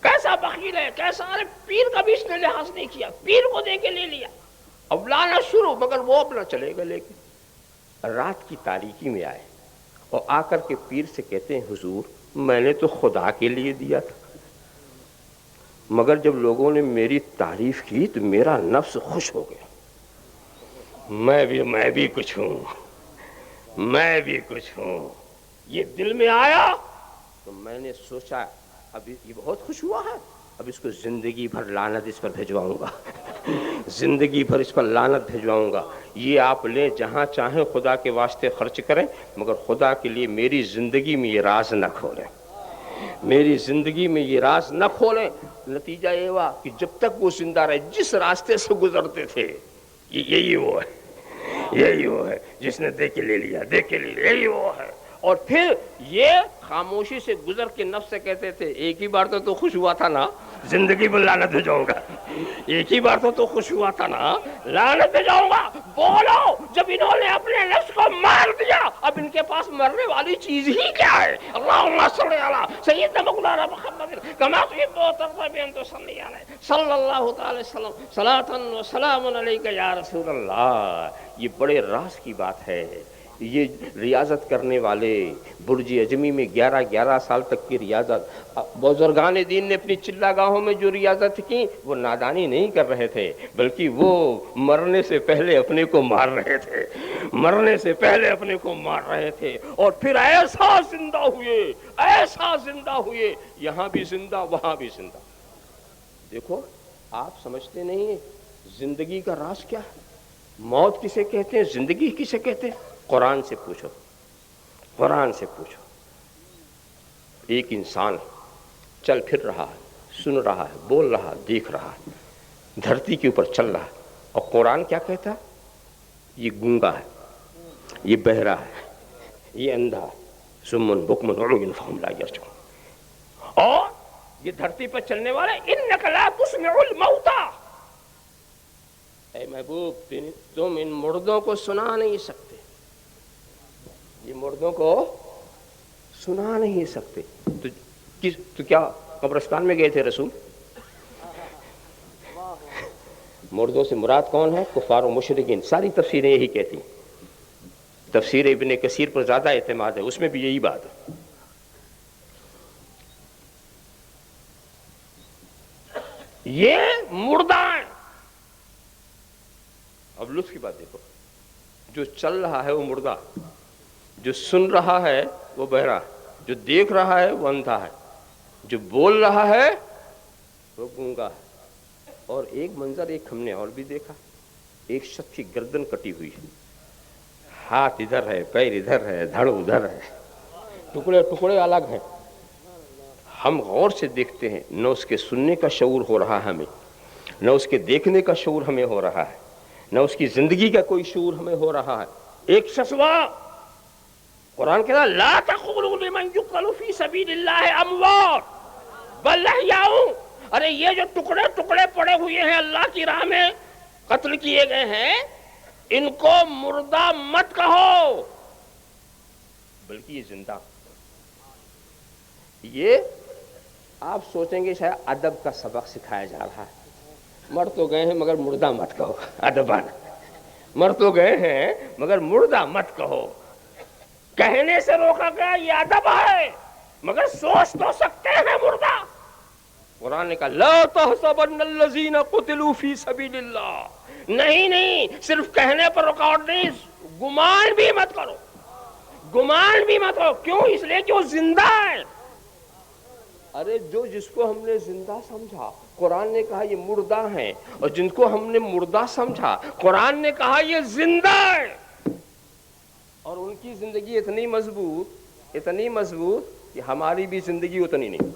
کیسا بخیل ہے، کیسا. ارے پیر کا بھی اس نے لحاظ نہیں کیا، پیر کو دے کے لے لیا. اب لانا شروع، مگر وہ اپنا چلے گا لے کے. رات کی تاریکی میں آئے اور آ کر کے پیر سے کہتے ہیں حضور میں نے تو خدا کے لیے دیا تھا، مگر جب لوگوں نے میری تعریف کی تو میرا نفس خوش ہو گیا. میں بھی کچھ ہوں، میں بھی کچھ ہوں. یہ دل میں آیا تو میں نے سوچا اب یہ بہت خوش ہوا ہے، اب اس کو زندگی بھر لعنت اس پر بھجواؤں گا، زندگی بھر اس پر لعنت بھجواؤں گا۔ یہ آپ لیں جہاں چاہیں، خدا کے واسطے خرچ کریں، مگر خدا کے لیے میری زندگی میں یہ راز نہ کھولیں، میری زندگی میں یہ راز نہ کھولیں۔ نتیجہ یہ ہوا کہ جب تک وہ زندہ رہے، جس راستے سے گزرتے تھے، یہی وہ ہے، یہی وہ ہے جس نے دے کے لے لیا، دے کے لے لیا، یہی وہ ہے۔ اور پھر یہ خاموشی سے گزر کے نفس سے کہتے تھے ایک ہی بار تو خوش ہوا تھا نا، زندگی میں لعنت بھیجاؤں گا، ایک ہی بار تو خوش ہوا تھا نا، لعنت بھیجاؤں گا۔ بولو، جب انہوں نے اپنے نفس کو مار دیا، اب ان کے پاس مرنے والی چیز ہی کیا ہے؟ اللہم صلی علی سیدنا مولانا محمد کما تحب و ترضى بأن تصلي علیہ صلی اللہ تعالی وسلم صلاۃ و سلام علیک یا رسول اللہ۔ یہ بڑے راز کی بات ہے۔ یہ ریاضت کرنے والے برج اجمی میں 11 سال تک کی ریاضت، بزرگان دین نے اپنی چلا گاہوں میں جو ریاضت کی وہ نادانی نہیں کر رہے تھے، بلکہ وہ مرنے سے پہلے اپنے کو مار رہے تھے، مرنے سے پہلے اپنے کو مار رہے تھے، اور پھر ایسا زندہ ہوئے، ایسا زندہ ہوئے، یہاں بھی زندہ وہاں بھی زندہ۔ دیکھو، آپ سمجھتے نہیں ہیں زندگی کا راز کیا ہے، موت کسے کہتے ہیں، زندگی کسے کہتے ہیں؟ قرآن سے پوچھو، قرآن سے پوچھو۔ ایک انسان چل پھر رہا ہے، سن رہا ہے، بول رہا ہے، دیکھ رہا ہے، دھرتی کے اوپر چل رہا ہے، اور قرآن کیا کہتا ہے؟ یہ گونگا ہے، یہ بہرا ہے، یہ اندھا ہے، سمن بکمن عمی فہم لا یرجعون، اور یہ دھرتی پر چلنے والے انک لا تسمع الموتى، اے محبوب تم ان مردوں کو سنا نہیں سکتے، یہ مردوں کو سنا نہیں سکتے۔ تو کیا قبرستان میں گئے تھے رسول؟ مردوں سے مراد کون ہے؟ کفار و مشرکین۔ ساری تفسیریں یہی کہتی ہیں، تفسیر ابن کثیر پر زیادہ اعتماد ہے، اس میں بھی یہی بات ہے۔ یہ مردہ ہیں۔ اب لطف کی بات دیکھو، جو چل رہا ہے وہ مردہ، جو سن رہا ہے وہ بہرا، جو دیکھ رہا ہے وہ اندھا ہے، جو بول رہا ہے وہ گونگا ہے۔ اور ایک منظر ایک ہم نے اور بھی دیکھا، ایک شخص کی گردن کٹی ہوئی ہے، ہاتھ ادھر ہے، پیر ادھر ہے، دھڑ ادھر ہے، ٹکڑے ٹکڑے الگ ہیں۔ ہم غور سے دیکھتے ہیں، نہ اس کے سننے کا شعور ہو رہا ہے ہمیں، نہ اس کے دیکھنے کا شعور ہمیں ہو رہا ہے، نہ اس کی زندگی کا کوئی شعور ہمیں ہو رہا ہے۔ ایک شخص وہاں، قرآن کہتا ہے لا تقولوا لمن يقتل في سبيل الله اموات بل احیاء۔ ارے یہ جو ٹکڑے ٹکڑے پڑے ہوئے ہیں اللہ کی راہ میں قتل کیے گئے ہیں، ان کو مردہ مت کہو، بلکہ یہ زندہ۔ یہ آپ سوچیں گے شاید ادب کا سبق سکھایا جا رہا ہے، مر تو گئے ہیں مگر مردہ مت کہو، ادبان، مر تو گئے ہیں مگر مردہ مت کہو۔ کہنے سے روکا گیا یہ ادب ہے، مگر سوچ تو سکتے ہیں مردہ۔ قرآن نے کہا لا تحسبن الذین قتلوا فی سبیل اللہ، نہیں صرف کہنے پر رکاوٹ نہیں، گمان بھی مت کرو، گمان بھی مت کرو۔ کیوں؟ اس لیے کہ وہ زندہ ہے۔ ارے جو جس کو ہم نے زندہ سمجھا، قرآن نے کہا یہ مردہ ہیں، اور جن کو ہم نے مردہ سمجھا، قرآن نے کہا یہ زندہ ہے۔ اور ان کی زندگی اتنی مضبوط کہ ہماری بھی زندگی اتنی نہیں۔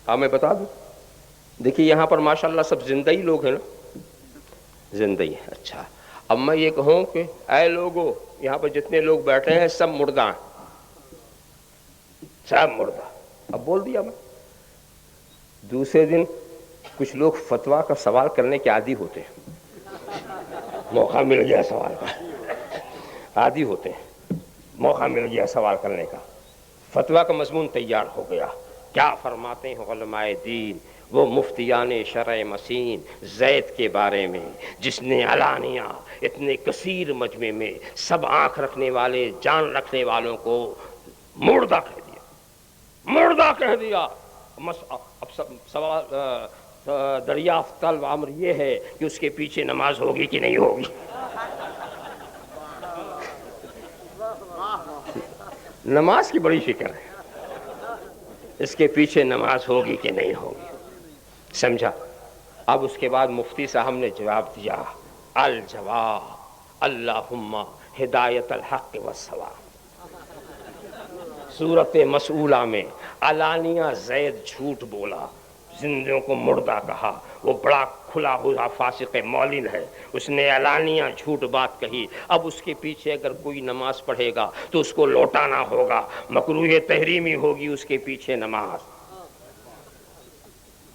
ہاں میں بتا دوں، دیکھیے یہاں پر ماشاءاللہ سب زندہ ہی لوگ ہیں نا، زندہ ہی۔ اچھا، اب میں یہ کہوں کہ اے لوگو، یہاں پر جتنے لوگ بیٹھے ہیں سب مردہ ہیں، سب مردہ۔ اب بول دیا میں۔ دوسرے دن کچھ لوگ فتویٰ کا سوال کرنے کے عادی ہوتے ہیں، موقع مل گیا سوال کا، عادی ہوتے ہیں، موقع مل گیا سوال کرنے کا، فتویٰ کا مضمون تیار ہو گیا۔ کیا فرماتے ہیں علماء دین وہ مفتیان شرع مسین زید کے بارے میں، جس نے علانیہ اتنے کثیر مجمع میں سب آنکھ رکھنے والے، جان رکھنے والوں کو مردہ کہہ دیا، مردہ کہہ دیا۔ اب سوال دریافت طلب امر یہ ہے کہ اس کے پیچھے نماز ہوگی کہ نہیں ہوگی۔ نماز کی بڑی فکر ہے، اس کے پیچھے نماز ہوگی کہ نہیں ہوگی، سمجھا؟ اب اس کے بعد مفتی صاحب نے جواب دیا، الجواب اللہم ہدایت الحق والصواب۔ سورۃ مسئولہ میں علانیہ زید جھوٹ بولا، زندوں کو مردہ کہا، وہ بڑا کھلا ہوا فاسق مولن ہے، اس نے علانیہ جھوٹ بات کہی۔ اب اس کے پیچھے اگر کوئی نماز پڑھے گا تو اس کو لوٹانا ہوگا، مکروہ تحریمی ہوگی اس کے پیچھے نماز،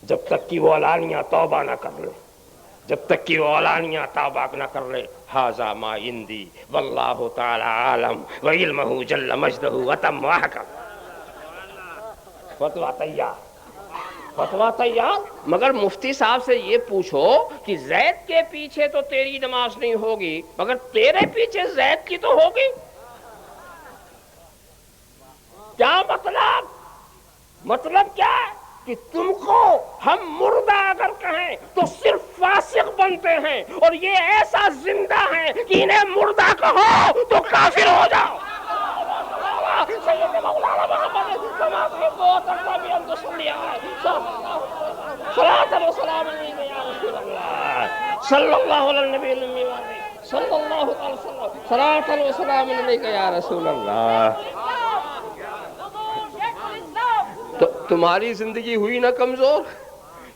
جب تک کہ وہ علانیہ توبہ نہ کر لے، جب تک کہ وہ علانیہ توبہ نہ کر لے۔ ھذا ما عندی واللہ تعالی عالم وعلمہ جل مجدہ وتم وحکم۔ فتویٰ تیار، فتویٰ تیار، مگر مفتی صاحب سے یہ پوچھو کہ زید کے پیچھے تو تیری نماز نہیں ہوگی، مگر تیرے پیچھے زید کی تو ہوگی۔ کیا مطلب؟ مطلب کیا ہے کہ تم کو ہم مردہ اگر کہیں تو صرف فاسق بنتے ہیں، اور یہ ایسا زندہ ہے کہ انہیں مردہ کہو تو کافر ہو جاؤ۔ صلی اللہ علیہ نبی صلی اللہ علیہ وسلم یا رسول اللہ۔ تو تمہاری زندگی ہوئی نہ کمزور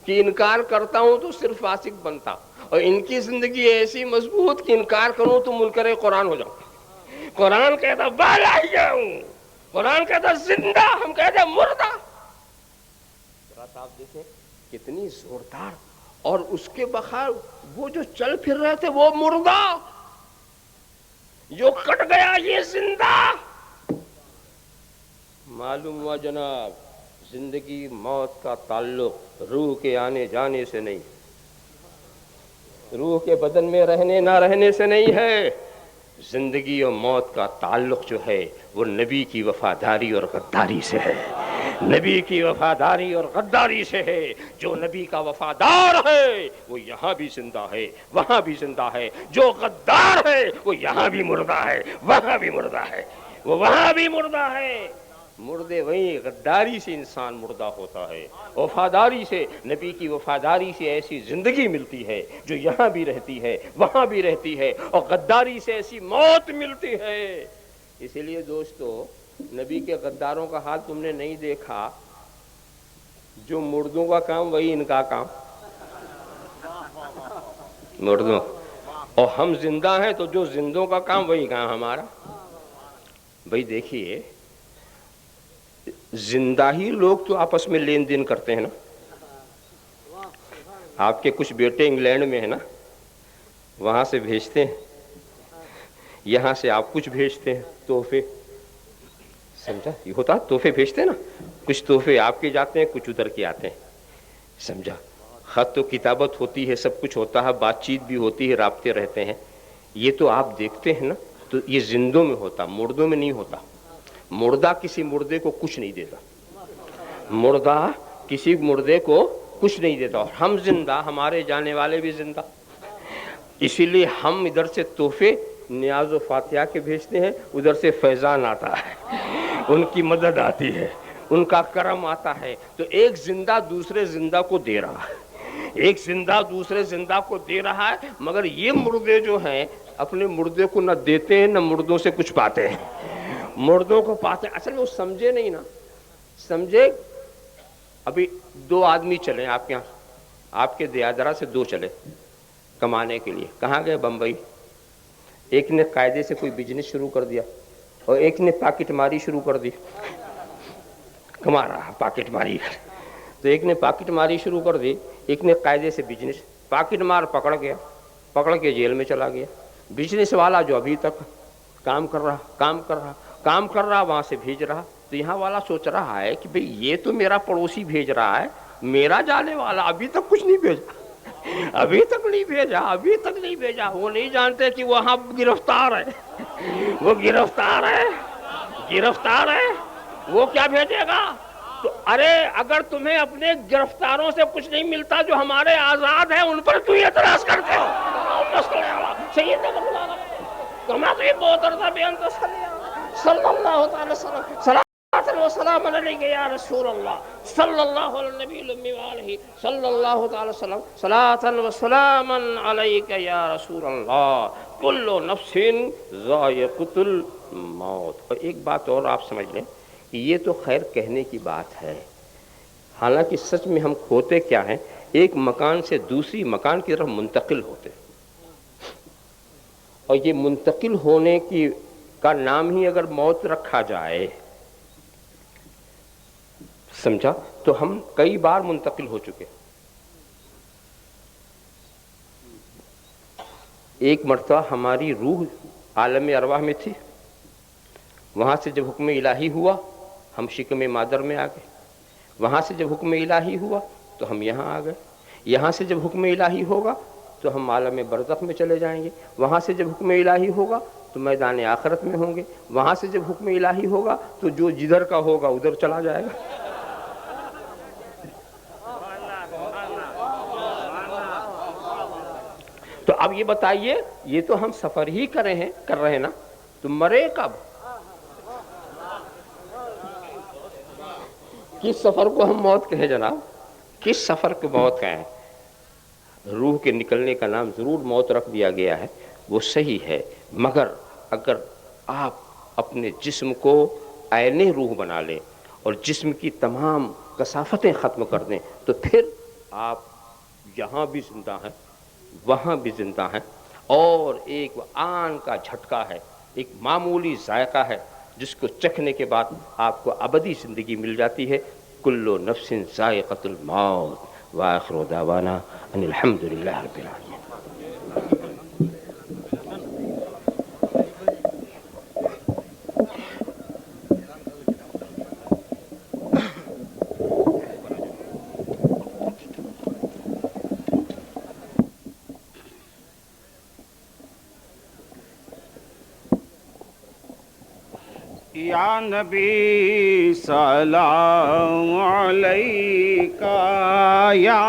کہ انکار کرتا ہوں تو صرف فاسق بنتا، اور ان کی زندگی ایسی مضبوط کہ انکار کروں تو منکر قرآن ہو جاؤں۔ قرآن کہتا بالا ہی جاؤں، قرآن کہتا زندہ، ہم کہتے مردہ۔ صاحب دیکھیں کتنی زوردار، اور اس کے بخار وہ جو چل پھر رہے تھے وہ مردہ، جو کٹ گیا یہ زندہ۔ معلوم ہوا جناب، زندگی موت کا تعلق روح کے آنے جانے سے نہیں، روح کے بدن میں رہنے نہ رہنے سے نہیں ہے، زندگی اور موت کا تعلق جو ہے وہ نبی کی وفاداری اور غداری سے ہے، نبی کی وفاداری اور غداری سے ہے۔ جو نبی کا وفادار ہے وہ یہاں بھی زندہ ہے، وہاں بھی زندہ ہے، جو غدار ہے وہ یہاں بھی مردہ ہے، وہاں بھی مردہ ہے، وہ وہاں بھی مردہ ہے۔ مردے وہیں، غداری سے انسان مردہ ہوتا ہے، وفاداری سے، نبی کی وفاداری سے ایسی زندگی ملتی ہے جو یہاں بھی رہتی ہے وہاں بھی رہتی ہے، اور غداری سے ایسی موت ملتی ہے۔ اسی لیے دوستو، نبی کے غداروں کا حال تم نے نہیں دیکھا، جو مردوں کا کام وہی ان کا کام، مردوں، اور ہم زندہ ہیں تو جو زندوں کا کام وہی کام ہمارا۔ بھائی دیکھیے، زندہ ہی لوگ تو آپس میں لین دین کرتے ہیں نا۔ آپ کے کچھ بیٹے انگلینڈ میں ہیں نا، وہاں سے بھیجتے ہیں، یہاں سے آپ کچھ بھیجتے ہیں تحفے، سمجھا؟ یہ ہوتا ہے، تحفے بھیجتے ہیں نا، کچھ تحفے آپ کے جاتے ہیں، کچھ ادھر کے آتے ہیں، سمجھا؟ خط و کتابت ہوتی ہے، سب کچھ ہوتا ہے، بات چیت بھی ہوتی ہے، رابطے رہتے ہیں، یہ تو آپ دیکھتے ہیں نا۔ تو یہ زندوں میں ہوتا، مردوں میں نہیں ہوتا۔ مردہ کسی مردے کو کچھ نہیں دیتا، مردہ کسی مردے کو کچھ نہیں دیتا، اور ہم زندہ، ہمارے جانے والے بھی زندہ۔ اسی لیے ہم ادھر سے تحفے نیاز و فاتحہ کے بھیجتے ہیں، ادھر سے فیضان آتا ہے، ان کی مدد آتی ہے، ان کا کرم آتا ہے۔ تو ایک زندہ دوسرے زندہ کو دے رہا ہے، ایک زندہ دوسرے زندہ کو دے رہا ہے، مگر یہ مردے جو ہیں اپنے مردے کو نہ دیتے ہیں نہ مردوں سے کچھ پاتے ہیں، مردوں کو پاتے ہیں۔ اصل میں وہ سمجھے نہیں نا، سمجھے؟ ابھی دو آدمی چلے آپ کے یہاں، آپ کے دیادرا سے دو چلے کمانے کے لیے، کہاں گئے؟ بمبئی۔ ایک نے قاعدے سے کوئی بزنس شروع کر دیا، اور ایک نے پاکٹ ماری شروع کر دی، کما رہا پاکٹ ماری۔ تو ایک نے پاکٹ ماری شروع کر دی، ایک نے قاعدے سے بزنس۔ پاکٹ مار پکڑ گیا، پکڑ کے جیل میں چلا گیا۔ بزنس والا جو ابھی تک کام کر رہا وہاں سے بھیج رہا، تو یہاں والا سوچ رہا ہے کہ بھئی یہ تو میرا پڑوسی بھیج رہا ہے، میرا جانے والا ابھی تک کچھ نہیں بھیجا، ابھی تک نہیں بھیجا۔ وہ نہیں جانتے کہ وہاں گرفتار ہے، وہ گرفتار ہے، وہ کیا بھیجے گا؟ تو ارے اگر تمہیں اپنے گرفتاروں سے کچھ نہیں ملتا جو ہمارے آزاد ہیں، ان پر کیوں اعتراض کرتے ہو؟ صلی اللہ تعالی وسلم صلاۃ و سلام علیک یا رسول اللہ صلی اللہ علی النبی الامی وآلہ صلی اللہ تعالی وسلم صلاۃ و سلام علیک یا رسول اللہ کل نفس ذائقۃ الموت۔ اور ایک بات اور آپ سمجھ لیں کہ یہ تو خیر کہنے کی بات ہے، حالانکہ سچ میں ہم ہوتے کیا ہیں، ایک مکان سے دوسری مکان کی طرف منتقل ہوتے، اور یہ منتقل ہونے کی کا نام ہی اگر موت رکھا جائے، سمجھا، تو ہم کئی بار منتقل ہو چکے۔ ایک مرتبہ ہماری روح عالم ارواح میں تھی، وہاں سے جب حکم الہی ہوا ہم شکم مادر میں آ گئے، وہاں سے جب حکم الہی ہوا تو ہم یہاں آ گئے، یہاں سے جب حکم الہی ہوگا تو ہم عالم برزخ میں چلے جائیں گے، وہاں سے جب حکم الہی ہوگا تو میدان آخرت میں ہوں گے، وہاں سے جب حکم الہی ہوگا تو جو جدھر کا ہوگا ادھر چلا جائے گا۔ تو اب یہ بتائیے، یہ تو ہم سفر ہی کر رہے ہیں نا، تو مرے کب؟ کس سفر کو ہم موت کہیں جناب؟ کس سفر کو موت کہیں؟ روح کے نکلنے کا نام ضرور موت رکھ دیا گیا ہے، وہ صحیح ہے، مگر اگر آپ اپنے جسم کو عین روح بنا لیں اور جسم کی تمام کثافتیں ختم کر دیں تو پھر آپ یہاں بھی زندہ ہیں، وہاں بھی زندہ ہیں، اور ایک آن کا جھٹکا ہے، ایک معمولی ذائقہ ہے جس کو چکھنے کے بعد آپ کو ابدی زندگی مل جاتی ہے۔ کل نفس ذائقۃ الموت وآخر دعوانا ان الحمد للہ رب العالمین۔ یا نبی سلام علیکہ، یا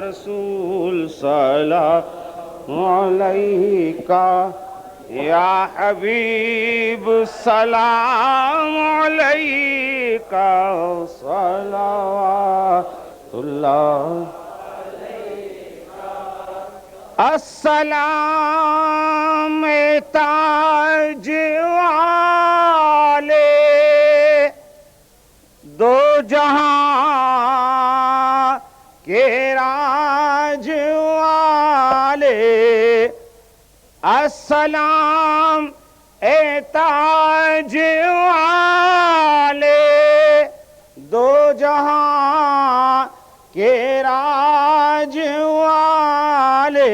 رسول سلام علیکہ، یا حبیب سلام علیکہ، صلوات اللہ السلام تاج والے دو جہاں کے راج والے، السلام تاج والے دو جہاں کے راج والے،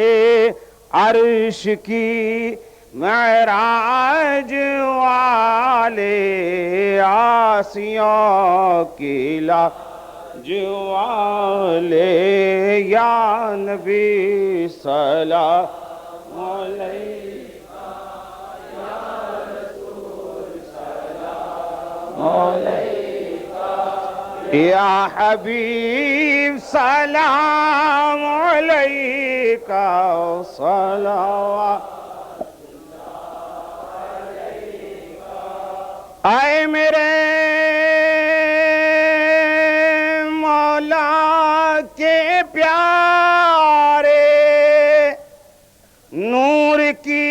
عرش کی معراج والے، آسیوں کی لاج والے، یا نبی سلام علیکہ، یا رسول سلام علیکہ، یا حبیب سلام علیکہ، صلوات اے میرے مولا کے پیارے، نور کی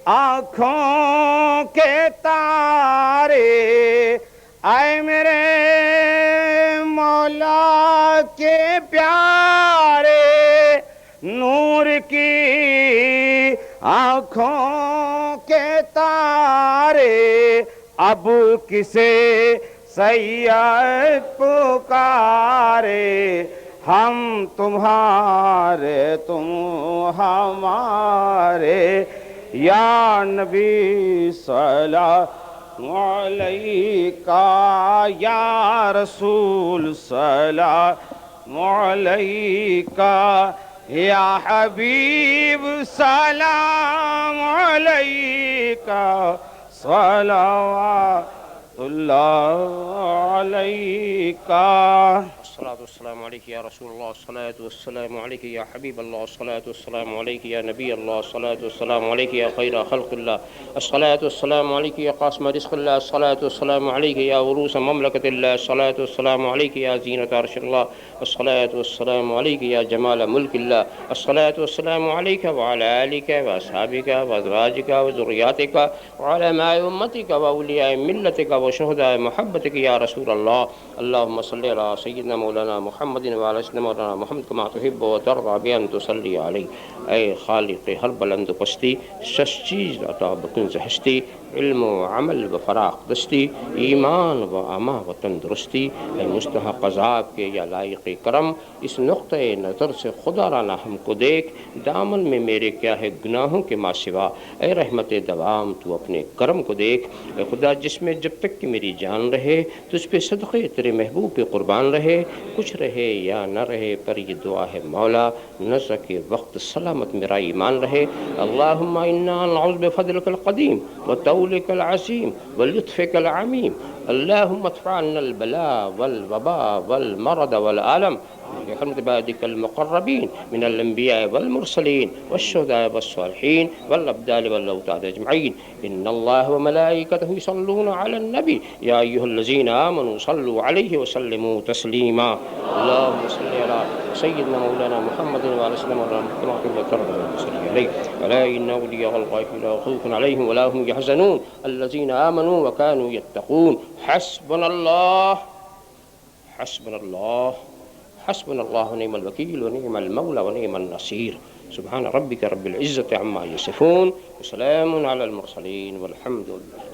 آنکھوں کے تارے، اے میرے مولا کے پیارے، نور کی آنکھوں کے تارے، اب کسے سید پکارے، ہم تمہارے تم ہمارے، یا نبی سلام علیکہ، یا رسول سلام علیکہ، یا حبیب سلام علیکہ، صلوات اللہ علیکہ۔ الصلاة والسلام عليك يا رسول الله، الصلاة والسلام عليك يا حبيب الله، الصلاة والسلام عليك يا نبي الله، الصلاة والسلام عليك يا خير خلق الله، الصلاة والسلام عليك يا قاسم رزق الله، الصلاة والسلام عليك يا عروس مملكة الله، الصلاة والسلام عليك يا زينة عرش الله، الصلاة والسلام عليك يا جمال ملك الله، الصلاة والسلام عليك وعلى آلك وأصحابك وأزواجك وذرياتك وعلى ماء أمتك وأولياء ملتك وشهداء محبتك يا رسول الله. اللهم صل على سيدنا مولانا محمد وعلى سيدنا مولانا محمد كما تحب وترضى بأن تصلي عليه. اے خالق ہر بلند پستی، شش چیز عطا بکنز ہستی، علم و عمل و فراخ دستی، ایمان و اما و تندرستی، اے مستحق عذاب کے یا لائق کرم، اس نقطۂ نظر سے خدا رانا ہم کو دیکھ، دامن میں میرے کیا ہے گناہوں کے ماں سوا، اے رحمت دوام تو اپنے کرم کو دیکھ، اے خدا جس میں جب تک کہ میری جان رہے تجھ پہ صدقے تیرے محبوب پہ قربان رہے، کچھ رہے یا نہ رہے پر یہ دعا ہے مولا، نہ سکے وقت سلامت میرا ایمان رہے. اللہم انا نعوذ بفضلک القدیم وطولک العظیم ولطفک العمیم، اللہم ادفع عنا البلاء والوباء والمرض والعالم بحرمة عبادك المقربين من الأنبياء والمرسلين والشهداء والصالحين والأبدال والأوتاد أجمعين. إن الله وملائكته يصلون على النبي يا أيها الذين آمنوا صلوا عليه وسلموا تسليما. اللهم صل على سيدنا مولانا محمد وعلى سيدنا مولانا محمد وترضى صلى عليه ألا إن أولياء الله لا خوف عليهم ولا هم يحزنون الذين آمنوا وكانوا يتقون. حسبنا الله حسبنا الله حسبنا الله ونعم الوكيل ونعم المولى ونعم النصير. سبحان ربك رب العزة عما يصفون وسلام على المرسلين والحمد لله.